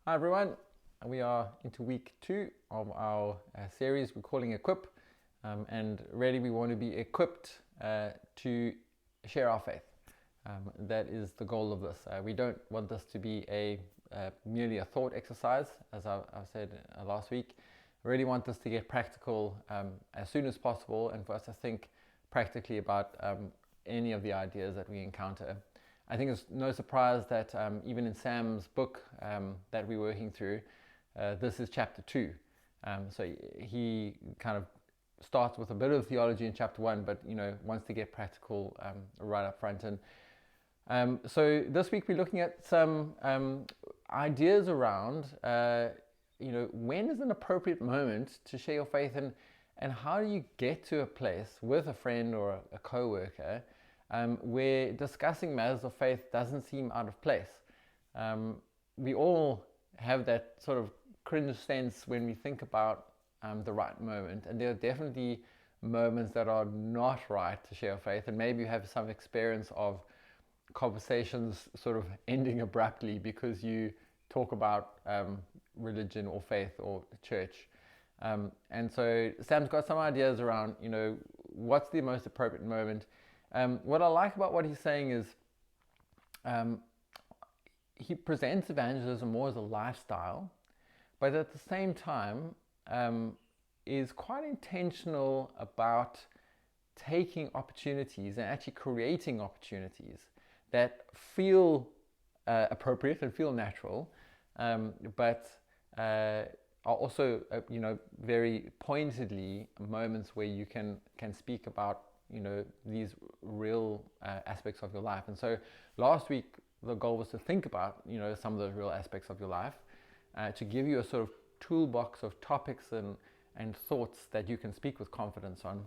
Hi everyone, we are into week 2 of our series we're calling Equip, and really we want to be equipped to share our faith. That is the goal of this. We don't want this to be merely a thought exercise, as I said last week. I really want this to get practical as soon as possible, and for us to think practically about any of the ideas that we encounter. I think it's no surprise that even in Sam's book that we're working through, this is chapter 2. So he kind of starts with a bit of theology in chapter 1, but wants to get practical right up front. And so this week we're looking at some ideas around when is an appropriate moment to share your faith, and how do you get to a place with a friend or a co-worker where discussing matters of faith doesn't seem out of place. We all have that sort of cringe sense when we think about the right moment, and there are definitely moments that are not right to share faith, and maybe you have some experience of conversations sort of ending abruptly because you talk about religion or faith or church. And so Sam's got some ideas around, what's the most appropriate moment. What I like about what he's saying is he presents evangelism more as a lifestyle, but at the same time is quite intentional about taking opportunities and actually creating opportunities that feel appropriate and feel natural, but are also very pointedly moments where you can speak about these real aspects of your life. And so last week the goal was to think about some of those real aspects of your life, to give you a sort of toolbox of topics and thoughts that you can speak with confidence on.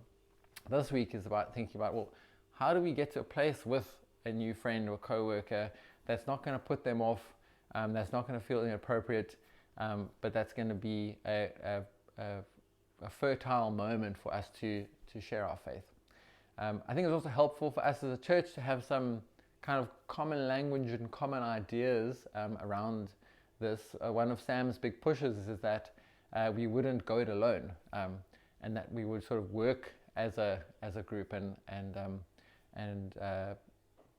This week is about thinking about, well, how do we get to a place with a new friend or co-worker that's not going to put them off, that's not going to feel inappropriate, but that's going to be a fertile moment for us to share our faith. I think it's also helpful for us as a church to have some kind of common language and common ideas around this. One of Sam's big pushes is that we wouldn't go it alone, and that we would sort of work as a group and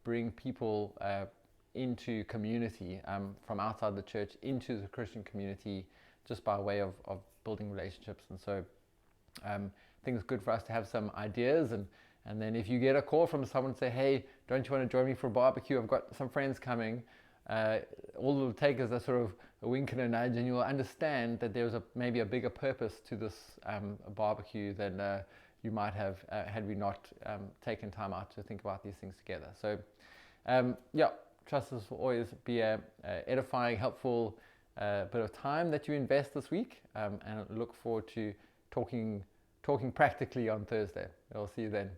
bring people into community from outside the church into the Christian community, just by way of building relationships. And so I think it's good for us to have some ideas, and then if you get a call from someone say, hey, don't you want to join me for a barbecue? I've got some friends coming. All it'll take is a sort of a wink and a nudge, and you'll understand that there's maybe a bigger purpose to this barbecue than you might have had we not taken time out to think about these things together. So trust this will always be a edifying, helpful bit of time that you invest this week, and I look forward to talking practically on Thursday. I'll see you then.